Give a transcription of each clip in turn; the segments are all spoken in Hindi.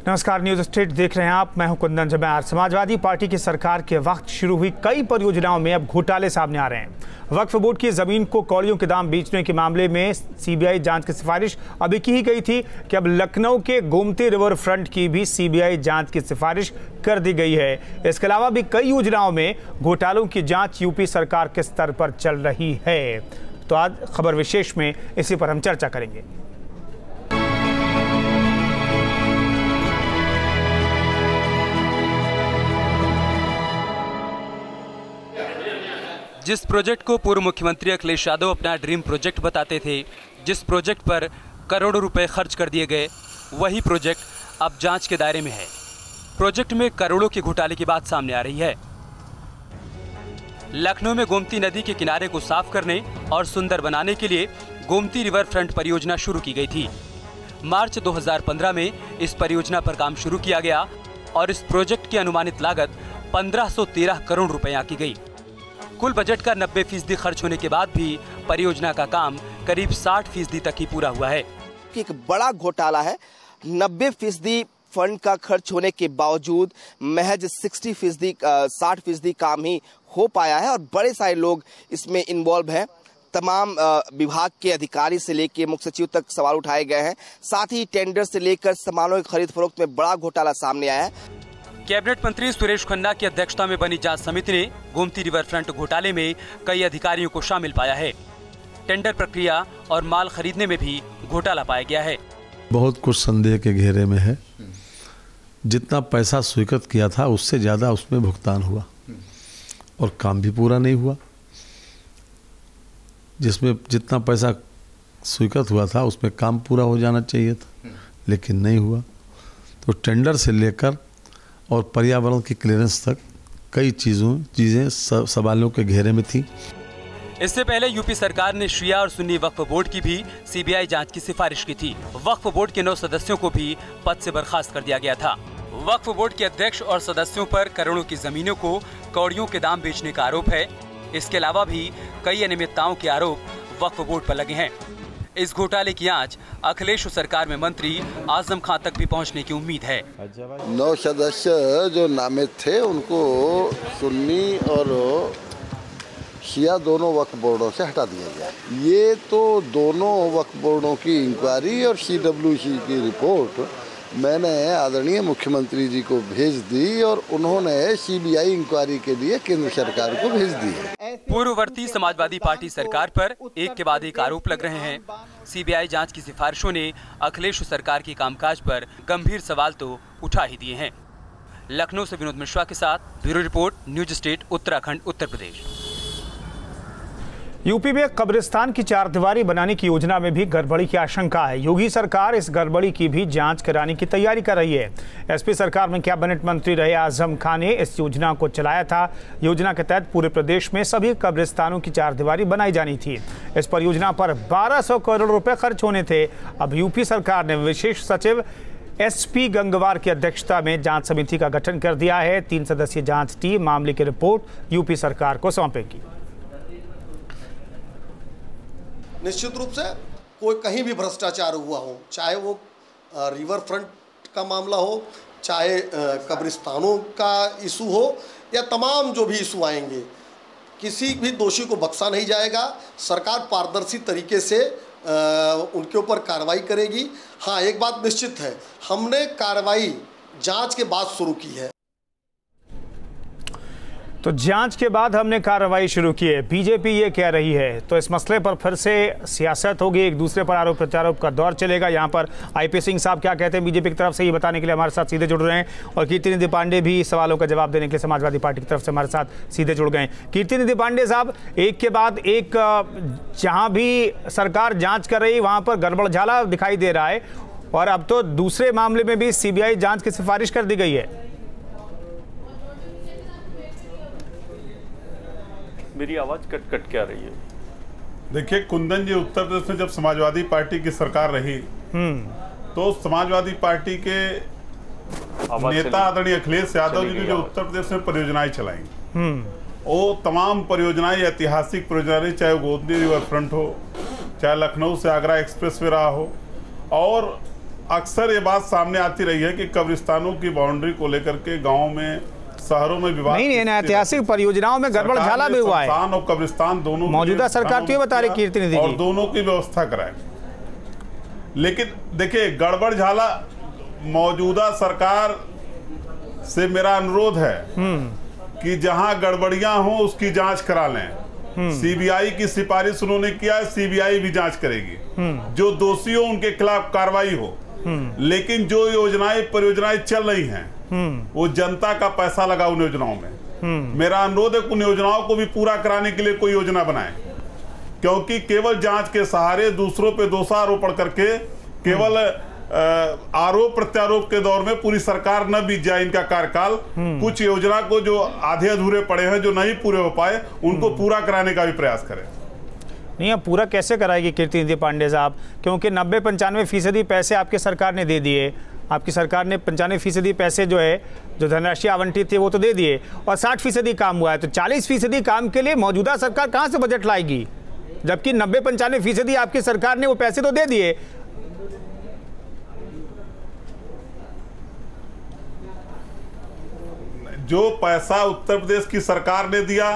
नमस्कार, न्यूज स्टेट देख रहे हैं आप। मैं हूं कुंदन जमैर। समाजवादी पार्टी की सरकार के वक्त शुरू हुई कई परियोजनाओं में अब घोटाले सामने आ रहे हैं। वक्फ बोर्ड की जमीन को कौड़ियों के दाम बेचने के मामले में सीबीआई जांच की सिफारिश अभी की ही गई थी कि अब लखनऊ के गोमती रिवर फ्रंट की भी सीबीआई जांच की सिफारिश कर दी गई है। इसके अलावा भी कई योजनाओं में घोटालों की जांच यूपी सरकार के स्तर पर चल रही है। तो आज खबर विशेष में इसी पर हम चर्चा करेंगे। जिस प्रोजेक्ट को पूर्व मुख्यमंत्री अखिलेश यादव अपना ड्रीम प्रोजेक्ट बताते थे, जिस प्रोजेक्ट पर करोड़ों रुपए खर्च कर दिए गए, वही प्रोजेक्ट अब जांच के दायरे में है। प्रोजेक्ट में करोड़ों के घोटाले की बात सामने आ रही है। लखनऊ में गोमती नदी के किनारे को साफ करने और सुंदर बनाने के लिए गोमती रिवर फ्रंट परियोजना शुरू की गई थी। मार्च 2015 में इस परियोजना पर काम शुरू किया गया और इस प्रोजेक्ट की अनुमानित लागत 1513 करोड़ रुपए की गई। कुल बजट का 90% खर्च होने के बाद भी परियोजना का काम करीब 60% तक ही पूरा हुआ है। एक बड़ा घोटाला है। 90% फंड का खर्च होने के बावजूद महज 60% काम ही हो पाया है और बड़े सारे लोग इसमें इन्वॉल्व हैं। तमाम विभाग के अधिकारी से लेकर मुख्य सचिव तक सवाल उठाए गए हैं। साथ ही टेंडर से लेकर सामानों की खरीद फरोख्त में बड़ा घोटाला सामने आया है। कैबिनेट मंत्री सुरेश खन्ना की अध्यक्षता में बनी जांच समिति ने गोमती रिवर फ्रंट घोटाले में कई अधिकारियों को शामिल पाया है। टेंडर प्रक्रिया और माल खरीदने में भी घोटाला पाया गया है। बहुत कुछ संदेह के घेरे में है। जितना पैसा स्वीकृत किया था उससे ज्यादा उसमें भुगतान हुआ और काम भी पूरा नहीं हुआ। जिसमें जितना पैसा स्वीकृत हुआ था उसमें काम पूरा हो जाना चाहिए था, लेकिन नहीं हुआ। तो टेंडर से लेकर और पर्यावरण की क्लियरेंस तक कई चीजें सवालों के घेरे में थी। इससे पहले यूपी सरकार ने शिया और सुन्नी वक्फ बोर्ड की भी सीबीआई जांच की सिफारिश की थी। वक्फ बोर्ड के 9 सदस्यों को भी पद से बर्खास्त कर दिया गया था। वक्फ बोर्ड के अध्यक्ष और सदस्यों पर करोड़ों की जमीनों को कौड़ियों के दाम बेचने का आरोप है। इसके अलावा भी कई अनियमितताओं के आरोप वक्फ बोर्ड पर लगे हैं। इस घोटाले की आंच अखिलेश सरकार में मंत्री आजम खान तक भी पहुंचने की उम्मीद है। 9 सदस्य जो नामित थे उनको सुन्नी और शिया दोनों वक्फ बोर्डों से हटा दिया गया। ये तो दोनों वक्फ बोर्डों की इंक्वायरी और CWC की रिपोर्ट मैंने आदरणीय मुख्यमंत्री जी को भेज दी और उन्होंने CBI इंक्वायरी के लिए केंद्र सरकार को भेज दी है। पूर्ववर्ती समाजवादी पार्टी सरकार पर एक के बाद एक आरोप लग रहे हैं। सीबीआई जांच की सिफारिशों ने अखिलेश सरकार के कामकाज पर गंभीर सवाल तो उठा ही दिए हैं। लखनऊ से विनोद मिश्रा के साथ bureau report, News State, Uttarakhand, Uttar Pradesh. UP में कब्रिस्तान की 4 दीवारी बनाने की योजना में भी गड़बड़ी की आशंका है। योगी सरकार इस गड़बड़ी की भी जांच कराने की तैयारी कर रही है। एसपी सरकार में कैबिनेट मंत्री रहे आजम खान ने इस योजना को चलाया था। योजना के तहत पूरे प्रदेश में सभी कब्रिस्तानों की 4 दीवारी बनाई जानी थी। इस परियोजना पर 1200 करोड़ रुपए खर्च होने थे। अब यूपी सरकार ने विशेष सचिव SP गंगवार की अध्यक्षता में जांच समिति का गठन कर दिया है। 3 सदस्यीय जांच टीम मामले की रिपोर्ट यूपी सरकार को सौंपेगी। निश्चित रूप से कोई कहीं भी भ्रष्टाचार हुआ हो, चाहे वो रिवर फ्रंट का मामला हो, चाहे कब्रिस्तानों का इशू हो या तमाम जो भी इशू आएंगे, किसी भी दोषी को बख्शा नहीं जाएगा। सरकार पारदर्शी तरीके से उनके ऊपर कार्रवाई करेगी। हाँ, एक बात निश्चित है, हमने कार्रवाई जांच के बाद शुरू की है। तो जांच के बाद हमने कार्रवाई शुरू की है, बीजेपी ये कह रही है। तो इस मसले पर फिर से सियासत होगी, एक दूसरे पर आरोप प्रत्यारोप का दौर चलेगा। यहाँ पर IP सिंह साहब क्या कहते हैं बीजेपी की तरफ से, ये बताने के लिए हमारे साथ सीधे जुड़ रहे हैं। और कीर्तिनिधि पांडे भी सवालों का जवाब देने के लिए समाजवादी पार्टी की तरफ से हमारे साथ सीधे जुड़ गए। कीर्तिनिधि पांडे साहब, एक के बाद एक जहाँ भी सरकार जाँच कर रही वहाँ पर गड़बड़ झाला दिखाई दे रहा है और अब तो दूसरे मामले में भी CBI जाँच की सिफारिश कर दी गई है। मेरी आवाज कट कट क्या रही है? देखिए कुंदन जी, उत्तर प्रदेश में जब समाजवादी पार्टी की सरकार रही तो समाजवादी पार्टी के नेता आदरणीय अखिलेश यादव जी ने जो उत्तर प्रदेश में परियोजनाएं चलाई, वो तमाम परियोजनाएं ऐतिहासिक परियोजनाएं, चाहे गोमती रिवर फ्रंट हो, चाहे लखनऊ से आगरा एक्सप्रेस वे रहा हो, और अक्सर ये बात सामने आती रही है कि कब्रिस्तानों की बाउंड्री को लेकर के गाँव में, शहरों में विवाद नहीं, ऐतिहासिक परियोजनाओं में गड़बड़ झाला भी हुआ है। और कब्रिस्तान दोनों मौजूदा सरकार तो ये बता रही कीर्ति निधि और दोनों की व्यवस्था कराए। लेकिन देखिए, गड़बड़ झाला मौजूदा सरकार से मेरा अनुरोध है कि जहां गड़बड़ियां हो उसकी जांच करा लें। सीबीआई की सिफारिश उन्होंने किया है, सीबीआई भी जांच करेगी। जो दोषी हो उनके खिलाफ कार्रवाई हो। लेकिन जो योजनाएं परियोजनाएं चल रही हैं वो जनता का पैसा लगा उन योजनाओं में। मेरा अनुरोध है कि उन योजनाओं को भी पूरा कराने के लिए कोई योजना बनाए, क्योंकि केवल जांच के सहारे दूसरों पे दोषारोपण करके केवल आरोप प्रत्यारोप के दौर में पूरी सरकार न बीत जाए इनका कार्यकाल। कुछ योजना को जो आधे अधूरे पड़े हैं, जो नहीं पूरे हो पाए, उनको पूरा कराने का भी प्रयास करें। नहीं, अब पूरा कैसे कराएगी कीर्ति निधि पांडे साहब, क्योंकि 90-95% पैसे आपकी सरकार ने दे दिए। आपकी सरकार ने 95% पैसे जो है, जो धनराशि आवंटित थी वो तो दे दिए, और 60% काम हुआ है। तो 40% काम के लिए मौजूदा सरकार कहाँ से बजट लाएगी, जबकि 90-95% आपकी सरकार ने वो पैसे तो दे दिए। जो पैसा उत्तर प्रदेश की सरकार ने दिया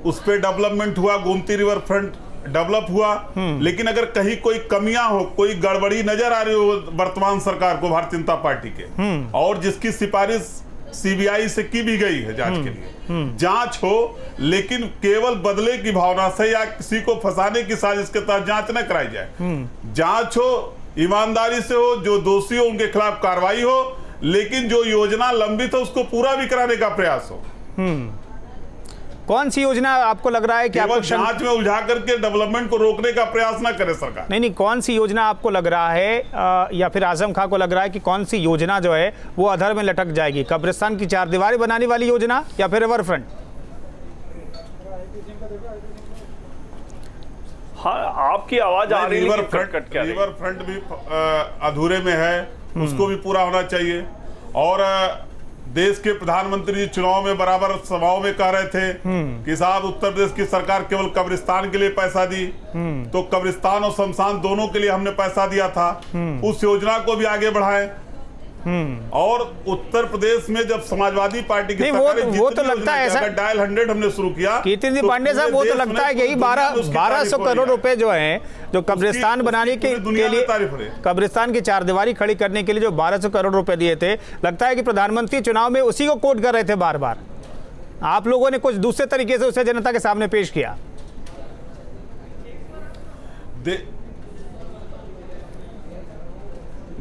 उस पे डेवलपमेंट हुआ, गोमती रिवर फ्रंट डेवलप हुआ। लेकिन अगर कहीं कोई कमियां हो, कोई गड़बड़ी नजर आ रही हो वर्तमान सरकार को, भारतीय जनता पार्टी के, और जिसकी सिफारिश सीबीआई से की भी गई है जांच के लिए, जांच हो, लेकिन केवल बदले की भावना से या किसी को फंसाने की साजिश के तहत जांच न कराई जाए। जांच हो, ईमानदारी से हो, जो दोषी हो उनके खिलाफ कार्रवाई हो, लेकिन जो योजना लंबित है उसको पूरा भी कराने का प्रयास हो। कौन सी योजना आपको लग रहा है कि आपको जांच में उलझा करके डेवलपमेंट को रोकने का प्रयास ना करे सरकार? नहीं, कौन सी योजना आपको लग रहा है, या फिर आजम खां को लग रहा है कि कौन सी योजना जो है वो अधर में लटक जाएगी? कब्रिस्तान की 4 दीवारी बनाने वाली योजना या फिर रिवर फ्रंट? हाँ, आपकी आवाज आ रही है। रिवर फ्रंट भी अधूरे में है, उसको भी पूरा होना चाहिए। और देश के प्रधानमंत्री जी चुनाव में बराबर सभाओं में कह रहे थे कि साहब उत्तर प्रदेश की सरकार केवल कब्रिस्तान के लिए पैसा दी, तो कब्रिस्तान और शमशान दोनों के लिए हमने पैसा दिया था, उस योजना को भी आगे बढ़ाएं। और उत्तर प्रदेश में जब समाजवादी पार्टी की सरकार, वो तो लगता है ऐसा, डायल 100 हमने शुरू किया, कीर्ति निधि पांडे साहब, वो तो लगता है यही 1200 करोड़ रुपए जो है, जो कब्रिस्तान बनाने के लिए, कब्रिस्तान की 4 दीवारी खड़ी करने के लिए जो 1200 करोड़ रुपए दिए थे, लगता है कि प्रधानमंत्री चुनाव में उसी को कोट कर रहे थे बार बार। आप लोगों ने कुछ दूसरे तरीके से उसे जनता के सामने पेश किया।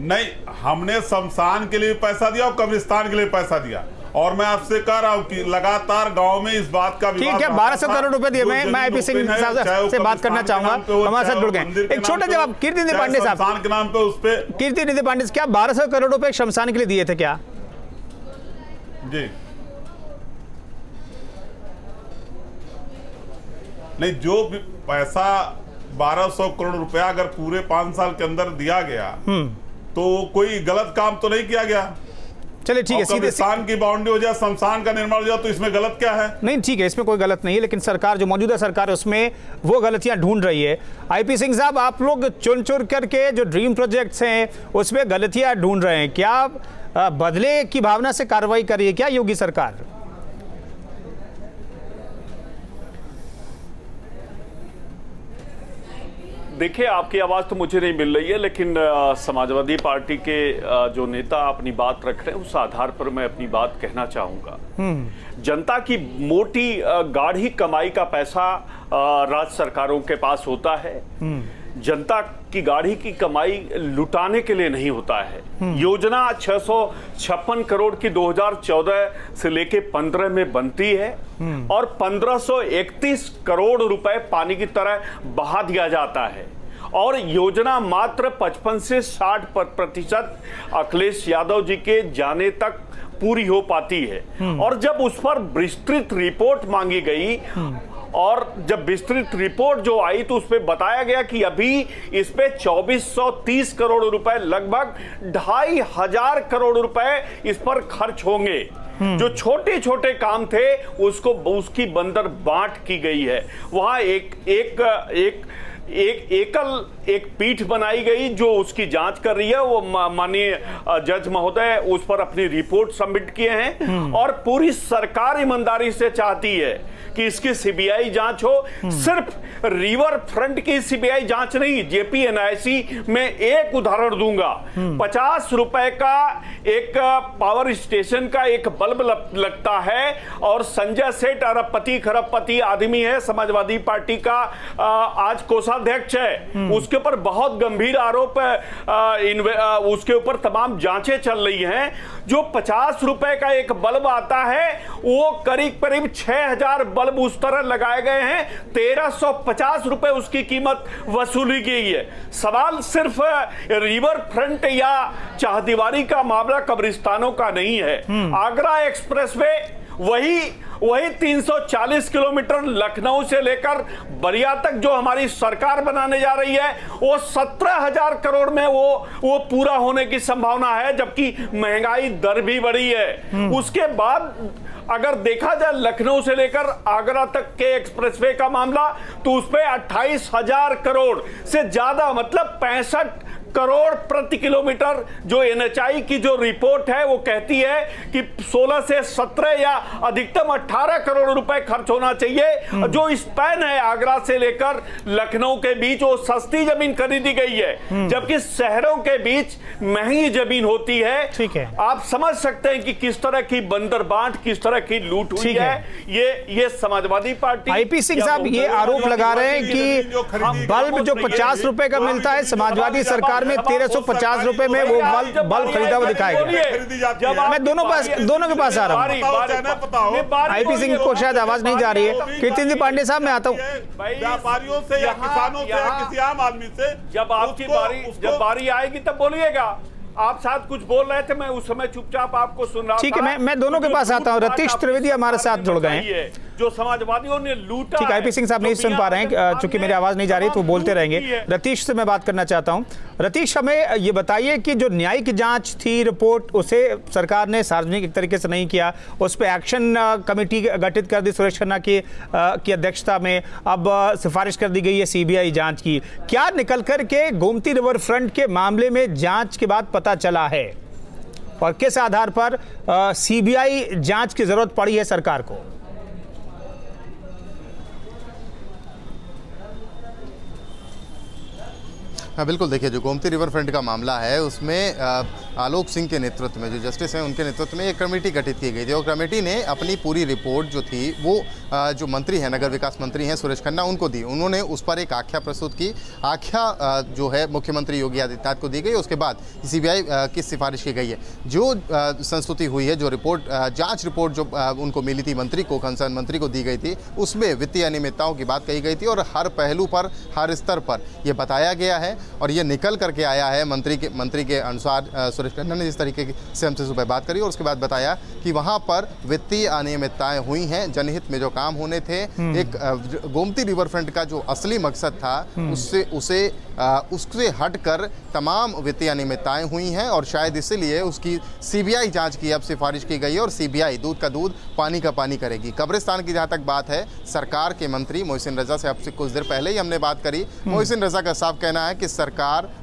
नहीं, हमने शमशान के लिए पैसा दिया और कब्रिस्तान के लिए पैसा दिया। और मैं आपसे कह रहा हूं कि लगातार गांव में इस बात का विवाद, ठीक है, 1200 करोड़ रुपए दिए। मैं आईपी सिंह से बात करना चाहूंगा, हमारे साथ जुड़ गए। एक छोटा जवाब कीर्ति निधि पांडे साहब, शमशान के नाम पे उस पे कीर्ति निधि पांडे, क्या 1200 करोड़ रुपए शमशान के लिए दिए थे क्या? जी नहीं, जो भी पैसा 1200 करोड़ रुपया अगर पूरे 5 साल के अंदर दिया गया तो कोई गलत काम तो नहीं किया गया। चलिए ठीक है, सीधे शमशान की बाउंड्री हो जाए, शमशान का निर्माण हो जाए, तो इसमें गलत क्या है? नहीं, ठीक है, इसमें कोई गलत नहीं है, लेकिन सरकार, जो मौजूदा सरकार है, उसमें वो गलतियां ढूंढ रही है। आईपी सिंह साहब, आप लोग चुन चुन करके जो ड्रीम प्रोजेक्ट्स हैं उसमें गलतियां ढूंढ रहे हैं, क्या बदले की भावना से कार्रवाई कर रही है क्या योगी सरकार? देखिए, आपकी आवाज तो मुझे नहीं मिल रही है, लेकिन समाजवादी पार्टी के जो नेता अपनी बात रख रहे हैं उस आधार पर मैं अपनी बात कहना चाहूंगा। जनता की मोटी गाढ़ी कमाई का पैसा राज्य सरकारों के पास होता है। जनता की गाढ़ी की कमाई लुटाने के लिए नहीं होता है। योजना 656 करोड़ की 2014 से लेके 15 में बनती है और 1531 करोड़ रुपए पानी की तरह बहा दिया जाता है, और योजना मात्र 55 से 60% अखिलेश यादव जी के जाने तक पूरी हो पाती है। और जब उस पर विस्तृत रिपोर्ट मांगी गई और जब विस्तृत रिपोर्ट जो आई तो उसमें बताया गया कि अभी इस पे 2430 करोड़ रुपए, लगभग 2500 करोड़ रुपए इस पर खर्च होंगे। जो छोटे छोटे काम थे उसको उसकी बंदर बांट की गई है। वहां एक एक पीठ बनाई गई जो उसकी जांच कर रही है। वो माननीय जज महोदय उस पर अपनी रिपोर्ट सबमिट किए हैं और पूरी सरकार ईमानदारी से चाहती है कि इसकी सीबीआई जांच हो। सिर्फ रिवर फ्रंट की सीबीआई जांच नहीं, जेपीएनआईसी में एक उदाहरण दूंगा। 50 रुपए का एक पावर स्टेशन का एक बल्ब लगता है और संजय सेठ अरबपति खरबपति आदमी है, समाजवादी पार्टी का आज कोषाध्यक्ष है, उसके ऊपर बहुत गंभीर आरोप है, उसके ऊपर तमाम जांचें चल रही हैं। जो 50 रुपए का एक बल्ब आता है वो करीब करीब 6000 बल्ब उस तरह लगाए गए हैं, 1350 रुपए उसकी कीमत वसूली गई है। सवाल सिर्फ रिवर फ्रंट या चाहदीवारी का मामला कब्रिस्तानों का नहीं है। आगरा एक्सप्रेसवे वही 340 किलोमीटर लखनऊ से लेकर बलिया तक जो हमारी सरकार बनाने जा रही है वो 17,000 करोड़ में वो पूरा होने की संभावना है, जबकि महंगाई दर भी बढ़ी है। उसके बाद अगर देखा जाए लखनऊ से लेकर आगरा तक के एक्सप्रेसवे का मामला, तो उस पे 28,000 करोड़ से ज्यादा, मतलब 65 करोड़ प्रति किलोमीटर जो एनएचआई की जो रिपोर्ट है वो कहती है कि 16 से 17 या अधिकतम 18 करोड़ रुपए खर्च होना चाहिए। जो स्पैन है आगरा से लेकर लखनऊ के बीच वो सस्ती जमीन खरीदी गई है, जबकि शहरों के बीच महंगी जमीन होती है। ठीक है, आप समझ सकते हैं कि किस तरह की बंदरबांट, किस तरह की लूट हुई है। ये समाजवादी पार्टी आईपी सिंह साहब ये आरोप लगा रहे हैं कि बल्ब जो 50 रुपए का मिलता है, समाजवादी सरकार में 1350 रुपए में वो बल्ब खरीदा हुआ दिखाया गया। मैं दोनों के पास आ रहा हूँ। आईपी सिंह को शायद आवाज नहीं जा रही है। कीर्ति पांडे साहब मैं आता हूँ। व्यापारियों से या किसानों से या किसी आम आदमी से जब आपकी बारी आएगी तब बोलिएगा। आप साथ कुछ बोल रहे थे, मैं उस समय चुपचाप आपको सुन रहा था। ठीक है, मैं दोनों के पास आता हूँ। रतीश त्रिवेदी हमारे साथ जुड़ गए हैं, जो समाजवादियों ने लूटा। ठीक है, आईपी सिंह साहब नहीं सुन पा रहे हैं क्योंकि मेरी आवाज नहीं जा रही, तो बोलते रहेंगे। रतीश से मैं बात करना चाहता हूं। रतीश, हमें ये बताइए कि जो न्यायिक जांच थी रिपोर्ट, उसे सरकार ने सार्वजनिक एक तरीके से नहीं किया, उस पर एक्शन कमेटी गठित कर दी सुरेश खन्ना की अध्यक्षता में। अब सिफारिश कर दी गई है सीबीआई जांच की। क्या निकल करके गोमती रिवर फ्रंट के मामले में जांच के बाद पता चला है और किस आधार पर सीबीआई जांच की जरूरत पड़ी है सरकार को? हाँ बिल्कुल, देखिए जो गोमती रिवर फ्रंट का मामला है उसमें आलोक सिंह के नेतृत्व में, जो जस्टिस हैं उनके नेतृत्व में एक कमेटी गठित की गई थी और कमेटी ने अपनी पूरी रिपोर्ट जो थी वो जो मंत्री हैं, नगर विकास मंत्री हैं सुरेश खन्ना, उनको दी। उन्होंने उस पर एक आख्या प्रस्तुत की। आख्या जो है मुख्यमंत्री योगी आदित्यनाथ को दी गई। उसके बाद सीबीआई की सिफारिश की गई है। जो संस्तुति हुई है, जो रिपोर्ट जाँच रिपोर्ट जो उनको मिली थी मंत्री को, कंसर्न मंत्री को दी गई थी, उसमें वित्तीय अनियमितताओं की बात कही गई थी और हर पहलू पर, हर स्तर पर यह बताया गया है और ये निकल करके आया है मंत्री के अनुसार। सुरेश खन्ना ने जिस तरीके से हमसे सुबह बात करी और उसके बाद बताया कि वहाँ पर वित्तीय अनियमितताएं हुई हैं, जनहित में जो काम होने थे, एक गोमती रिवर फ्रंट का जो असली मकसद था उससे हटकर तमाम वित्तीय अनियमितताएं हुई हैं और शायद इसीलिए उसकी सीबीआई जांच की अब सिफारिश की गई है और सीबीआई दूध का दूध पानी का पानी करेगी। कब्रिस्तान की जहाँ तक बात है, सरकार के मंत्री मोहसिन रजा से अब से कुछ देर पहले ही हमने बात करी। मोहसिन रजा का साफ कहना है कि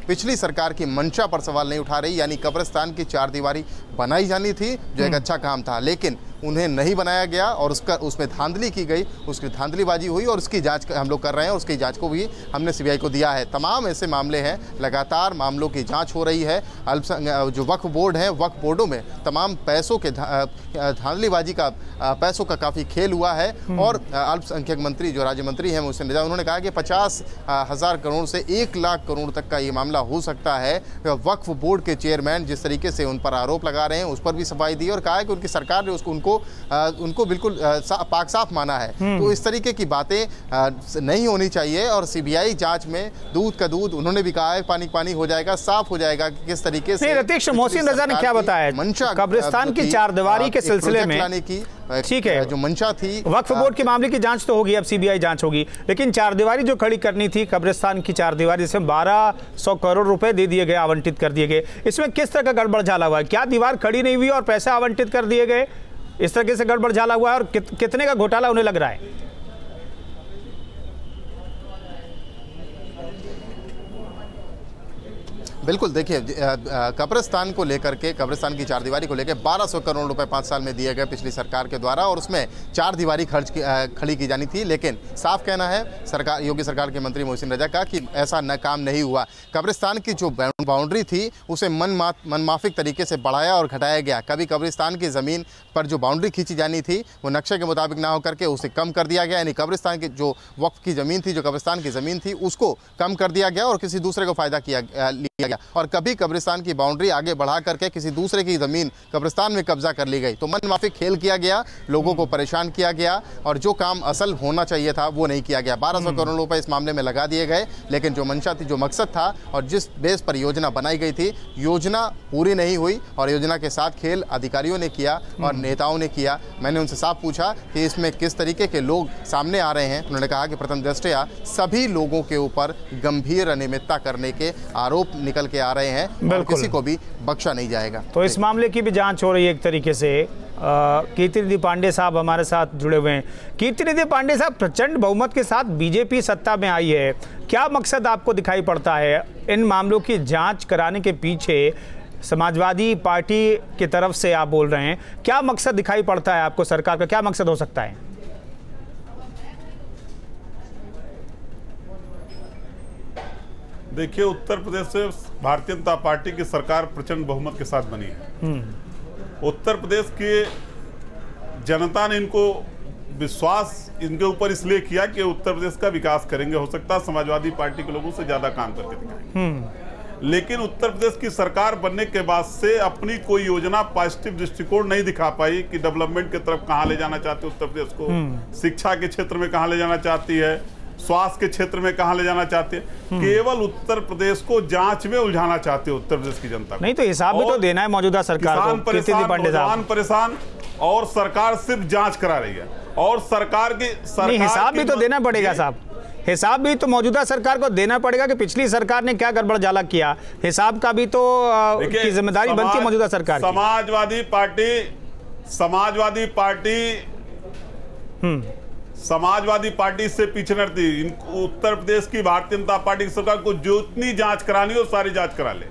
पिछली सरकार की मंशा पर सवाल नहीं उठा रही, यानी कब्रिस्तान की चारदीवारी बनाई जानी थी जो एक अच्छा काम था, लेकिन उन्हें नहीं बनाया गया और उसमें धांधली की गई, उसकी धांधलीबाजी हुई और उसकी जांच हम लोग कर रहे हैं और उसकी जांच को भी हमने सीबीआई को दिया है। तमाम ऐसे मामले हैं, लगातार मामलों की जांच हो रही है। जो वक्फ बोर्ड है, वक्फ बोर्डों में तमाम पैसों के धांधलीबाजी का, पैसों का काफ़ी खेल हुआ है और अल्पसंख्यक मंत्री जो राज्य मंत्री हैं मोहसिन रजा, उन्होंने कहा कि 50,000 करोड़ से 1 लाख करोड़ तक का ये मामला हो सकता है। वक्फ बोर्ड के चेयरमैन जिस तरीके से उन पर आरोप लगा रहे हैं उस पर भी सफाई दी और कहा है कि उनकी सरकार ने उनको बिल्कुल पाक साफ माना है। तो इस तरीके की बातें नहीं होनी चाहिए और सीबीआई जांच में दूध का दूध, उन्होंने भी कहा है पानी पानी हो जाएगा, साफ हो जाएगा कि किस तरीके से। रतीश, मोहसिन रजा ने क्या बताया कब्रिस्तान की चारदीवारी के सिलसिले में? ठीक है, जो मंशा थी, वक्फ बोर्ड के मामले की जांच तो होगी, अब सीबीआई जांच होगी, लेकिन चारदीवारी जो खड़ी करनी थी, कब्रिस्तान की चारदीवारी, इसमें 1200 करोड़ रुपए दे दिए गए, आवंटित कर दिए गए। इसमें किस तरह का गड़बड़ झाला हुआ है? क्या दीवार खड़ी नहीं हुई और पैसा आवंटित कर दिए गए? इस तरीके से गड़बड़ झाला हुआ है और कितने का घोटाला उन्हें लग रहा है? बिल्कुल, देखिए कब्रिस्तान को लेकर के, कब्रिस्तान की चारदीवारी को लेकर 1200 करोड़ रुपए 5 साल में दिए गए पिछली सरकार के द्वारा, और उसमें चारदीवारी खड़ी की जानी थी। लेकिन साफ कहना है सरकार, योगी सरकार के मंत्री मोहसिन रजा का, कि ऐसा न काम नहीं हुआ। कब्रिस्तान की जो बाउंड्री थी उसे मनमाफिक तरीके से बढ़ाया और घटाया गया। कभी कब्रिस्तान की ज़मीन पर जो बाउंड्री खींची जानी थी वो नक्शे के मुताबिक ना होकर के उसे कम कर दिया गया, यानी कब्रिस्तान की जो वक्फ की ज़मीन थी, जो कब्रिस्तान की ज़मीन थी, उसको कम कर दिया गया और किसी दूसरे को फ़ायदा लिया गया। और कभी कब्रिस्तान की बाउंड्री आगे बढ़ा करके किसी दूसरे की ज़मीन कब्रिस्तान में कब्जा कर ली गई। तो मनमाफिक खेल किया गया, लोगों को परेशान किया गया, और जो काम असल होना चाहिए था वो नहीं किया गया। 1200 करोड़ रुपए इस मामले में लगा दिए गए, लेकिन जो मंशा थी, जो मकसद था और जिस बेस पर योजना बनाई गई थी, योजना पूरी नहीं हुई। और योजना के साथ खेल अधिकारियों ने किया और नेताओं ने किया। मैंने उनसे साफ पूछा कि इसमें किस तरीके के लोग सामने आ रहे हैं। उन्होंने कहा कि प्रथम दृष्टया सभी लोगों के ऊपर गंभीर अनियमितता करने के आरोप निकल के आ रहे हैं और किसी को भी बख्शा नहीं जाएगा। तो इस मामले की भी जांच हो रही है एक तरीके से। कीर्तिनिधि पांडे साहब हमारे साथ जुड़े हुए हैं। कीर्तिनिधि पांडे साहब, प्रचंड बहुमत के साथ बीजेपी सत्ता में आई है, क्या मकसद आपको दिखाई पड़ता है इन मामलों की जांच कराने के पीछे? समाजवादी पार्टी की तरफ से आप बोल रहे हैं, क्या मकसद दिखाई पड़ता है आपको? सरकार का क्या मकसद हो सकता है? देखिए, उत्तर प्रदेश से भारतीय जनता पार्टी की सरकार प्रचंड बहुमत के साथ बनी है। उत्तर प्रदेश के जनता ने इनको विश्वास इनके ऊपर इसलिए किया कि उत्तर प्रदेश का विकास करेंगे। हो सकता है समाजवादी पार्टी के लोगों से ज्यादा काम करके दिखाएंगे, लेकिन उत्तर प्रदेश की सरकार बनने के बाद से अपनी कोई योजना, पॉजिटिव दृष्टिकोण नहीं दिखा पाई कि डेवलपमेंट की तरफ कहां ले जाना चाहती है उत्तर प्रदेश को, शिक्षा के क्षेत्र में कहां ले जाना चाहती है, स्वास्थ्य के क्षेत्र में कहां ले जाना चाहते हैं। केवल उत्तर प्रदेश को जांच में उलझाना चाहते हैं उत्तर प्रदेश की जनता को। नहीं तो हिसाब भी तो देना है मौजूदा सरकार को। किसान परेशान और सरकार सिर्फ जांच करा रही है। और सरकार हिसाब भी तो देना पड़ेगा साहब, हिसाब भी तो मौजूदा सरकार को देना पड़ेगा कि पिछली सरकार ने क्या गड़बड़ झाला किया। हिसाब का भी तो की जिम्मेदारी बनती है मौजूदा सरकार की। समाजवादी पार्टी से पीछे नहीं थी। उत्तर प्रदेश की भारतीय जनता पार्टी की सरकार को जितनी जांच करानी हो सारी जांच करा ले।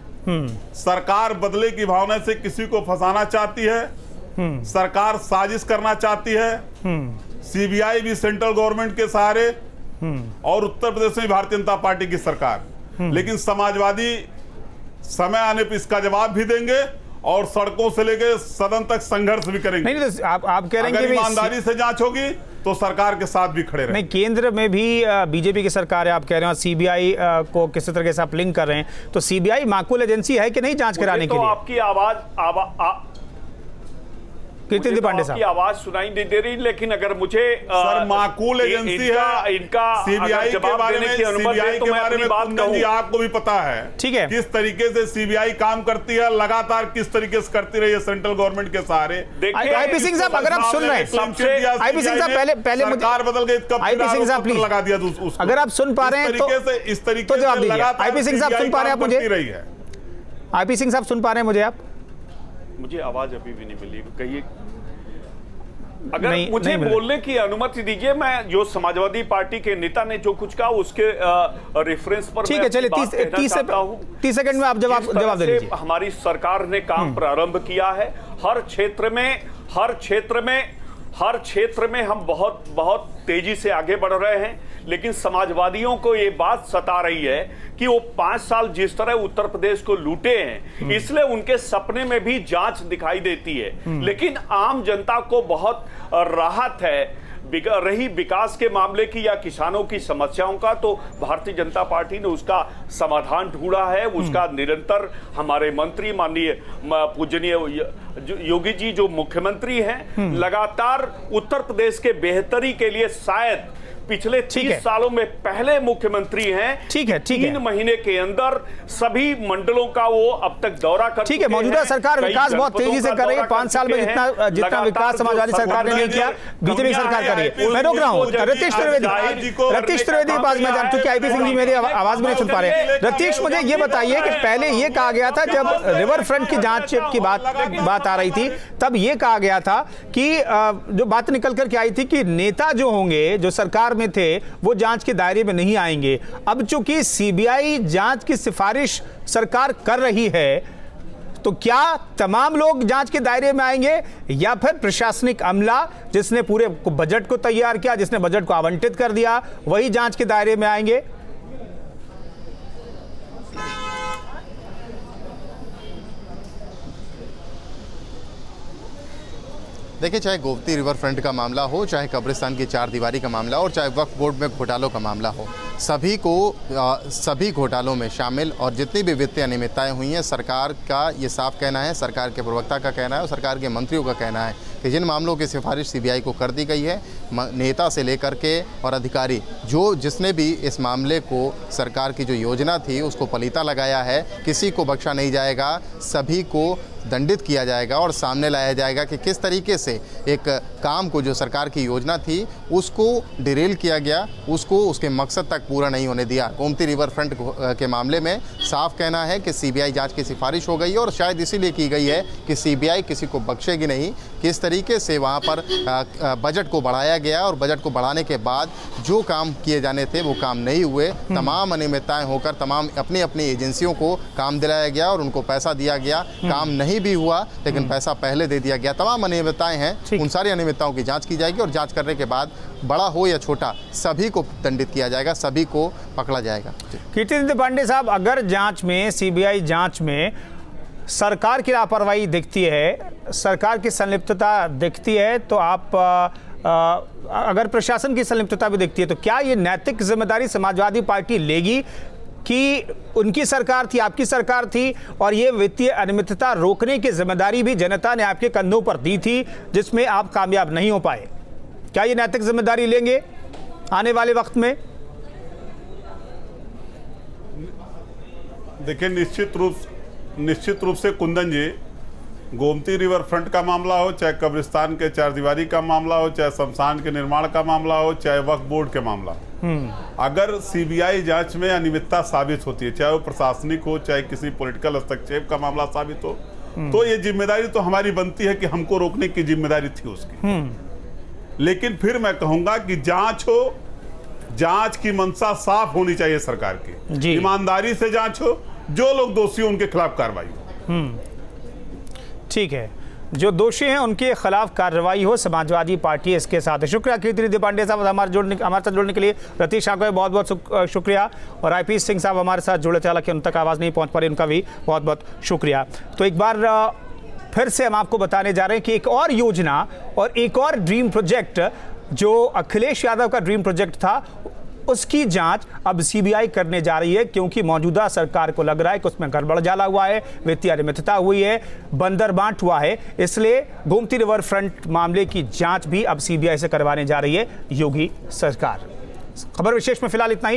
सरकार बदले की भावना से किसी को फंसाना चाहती है, सरकार साजिश करना चाहती है। सीबीआई भी सेंट्रल गवर्नमेंट के सहारे और उत्तर प्रदेश में भारतीय जनता पार्टी की सरकार, लेकिन समाजवादी समय आने पर इसका जवाब भी देंगे और सड़कों से लेकर सदन तक संघर्ष भी करेंगे। नहीं तो आप कह रहे हैं कि ईमानदारी से जांच होगी तो सरकार के साथ भी खड़े रहेंगे। नहीं, केंद्र में भी बीजेपी की सरकार है, आप कह रहे हैं, सीबीआई को किसी तरह से आप लिंक कर रहे हैं, तो सीबीआई माकूल एजेंसी है कि नहीं जांच कराने के लिए? आपकी आवाज कीर्तिनिधि पांडे साहब की आवाज सुनाई नहीं दे रही, लेकिन अगर मुझे सर माकूल एजेंसी है इनका सीबीआई के बारे में, सीबीआई के बारे में कुंदन जी आपको भी पता है, ठीक है, किस तरीके से सीबीआई काम करती है, लगातार किस तरीके से करती रही है सेंट्रल गवर्नमेंट के सहारे। आईपी सिंह साहब, अगर आप सुन रहे हैं, आईपी सिंह साहब पहले सरकार बदल गई, आईपी सिंह साहब प्लीज लगा दिया, अगर आप सुन पा रहे हैं तो इस तरीके से जवाब दीजिए। आईपी सिंह साहब सुन पा रहे हैं आप मुझे? आईपी सिंह साहब सुन पा रहे हैं मुझे? आप मुझे आवाज अभी भी नहीं मिली, कहिए। अगर मुझे बोलने की अनुमति दीजिए, मैं जो समाजवादी पार्टी के नेता ने जो कुछ कहा उसके रेफरेंस पर, ठीक है, चलिए 30 सेकंड में आप जवाब दे दीजिए। हमारी सरकार ने काम प्रारंभ किया है, हर क्षेत्र में हम बहुत तेजी से आगे बढ़ रहे हैं, लेकिन समाजवादियों को ये बात सता रही है कि वो 5 साल जिस तरह उत्तर प्रदेश को लूटे हैं, इसलिए उनके सपने में भी जांच दिखाई देती है। लेकिन आम जनता को बहुत राहत है रही विकास के मामले की या किसानों की समस्याओं का, तो भारतीय जनता पार्टी ने उसका समाधान ढूंढा है। उसका निरंतर हमारे मंत्री माननीय पूजनीय योगी जी जो मुख्यमंत्री हैं, लगातार उत्तर प्रदेश के बेहतरी के लिए शायद पिछले 30 सालों में पहले मुख्यमंत्री हैं। ठीक है 3 महीने के अंदर सभी मंडलों का वो अब तक दौरा कर चुके हैं। मौजूदा सरकार विकास बहुत तेजी से कर रही है। 5 साल में जितना विकास समाजवादी सरकार ने नहीं किया, बीजेपी सरकार कर रही है। मैं रोक रहा हूँ रतीश त्रिवेदी के पास मैं जान चुकी, आईपी सिंह जी मेरी आवाज में नहीं सुन पा रहे। रतीश, मुझे ये बताइए कि पहले ये कहा गया था जब रिवर फ्रंट की जांच की बात आ रही थी, तब ये कहा गया था कि जो बात निकल करके आई थी कि नेता जो होंगे, जो सरकार में थे वो जांच के दायरे में नहीं आएंगे। अब चूंकि सीबीआई जांच की सिफारिश सरकार कर रही है, तो क्या तमाम लोग जांच के दायरे में आएंगे या फिर प्रशासनिक अमला जिसने पूरे बजट को तैयार किया, जिसने बजट को आवंटित कर दिया, वही जांच के दायरे में आएंगे? देखिए, चाहे गोमती रिवर फ्रंट का मामला हो, चाहे कब्रिस्तान की चारदीवारी का मामला और चाहे वक्फ बोर्ड में घोटालों का मामला हो, सभी घोटालों में शामिल और जितनी भी वित्तीय अनियमितताएं हुई हैं, सरकार का ये साफ कहना है, सरकार के प्रवक्ता का कहना है और सरकार के मंत्रियों का कहना है कि जिन मामलों की सिफारिश सीबीआई को कर दी गई है, नेता से लेकर के और अधिकारी जिसने भी इस मामले को, सरकार की जो योजना थी उसको पलीता लगाया है, किसी को बख्शा नहीं जाएगा, सभी को दंडित किया जाएगा और सामने लाया जाएगा कि किस तरीके से एक काम को, जो सरकार की योजना थी उसको डिरेल किया गया, उसको उसके मकसद तक पूरा नहीं होने दिया। गोमती रिवर फ्रंट के मामले में साफ कहना है कि सीबीआई जांच की सिफारिश हो गई है और शायद इसीलिए की गई है कि सीबीआई किसी को बख्शेगी नहीं। किस तरीके से वहाँ पर बजट को बढ़ाया गया और बजट को बढ़ाने के बाद जो काम किए जाने थे वो काम नहीं हुए, तमाम अनियमितताएं होकर तमाम अपनी अपनी एजेंसियों को काम दिलाया गया और उनको पैसा दिया गया, काम नहीं भी हुआ लेकिन पैसा पहले दे दिया गया। तमाम अनियमितताएं हैं, उन सारी अनियमितताओं की जांच की जाएगी और जांच करने के बाद बड़ा हो या छोटा सभी को दंडित किया जाएगा, सभी को पकड़ा जाएगा। कीर्तिदित्य पांडे साहब, अगर जांच में, सीबीआई जांच में सरकार की लापरवाही दिखती है, सरकार की संलिप्तता दिखती है, तो आप अगर प्रशासन की संलिप्तता भी दिखती है, तो क्या ये नैतिक जिम्मेदारी समाजवादी पार्टी लेगी कि उनकी सरकार थी, आपकी सरकार थी और ये वित्तीय अनियमितता रोकने की जिम्मेदारी भी जनता ने आपके कंधों पर दी थी, जिसमें आप कामयाब नहीं हो पाए? क्या ये नैतिक जिम्मेदारी लेंगे आने वाले वक्त में? देखिए, निश्चित रूप से कुंदन जी, गोमती रिवर फ्रंट का मामला हो, चाहे कब्रिस्तान के चारदीवारी का मामला हो, चाहे शमशान के निर्माण का मामला हो, चाहे वक्फ बोर्ड के मामला हो, अगर सीबीआई जांच में अनियमितता साबित होती है, चाहे वो प्रशासनिक हो, चाहे किसी पॉलिटिकल हस्तक्षेप का मामला साबित हो, तो ये जिम्मेदारी तो हमारी बनती है कि हमको रोकने की जिम्मेदारी थी उसकी। लेकिन फिर मैं कहूंगा कि जांच हो, जांच की मंशा साफ होनी चाहिए सरकार की, ईमानदारी से जांच हो, जो लोग दोषी हो उनके खिलाफ कार्रवाई हो। ठीक है, जो दोषी हैं उनके खिलाफ कार्रवाई हो, समाजवादी पार्टी इसके साथ है। शुक्रिया कीर्तिदित्य पांडे साहब हमारे साथ जुड़ने के लिए। रतीश आपका बहुत बहुत शुक्रिया और आईपी सिंह साहब हमारे साथ जुड़े थे, हालांकि उन तक आवाज़ नहीं पहुंच पा रही, उनका भी बहुत बहुत शुक्रिया। तो एक बार फिर से हम आपको बताने जा रहे हैं कि एक और योजना और एक और ड्रीम प्रोजेक्ट, जो अखिलेश यादव का ड्रीम प्रोजेक्ट था, उसकी जांच अब सीबीआई करने जा रही है, क्योंकि मौजूदा सरकार को लग रहा है कि उसमें गड़बड़ जाला हुआ है, वित्तीय अनियमितता हुई है, बंदरबांट हुआ है। इसलिए गोमती रिवर फ्रंट मामले की जांच भी अब सीबीआई से करवाने जा रही है योगी सरकार। खबर विशेष में फिलहाल इतना ही।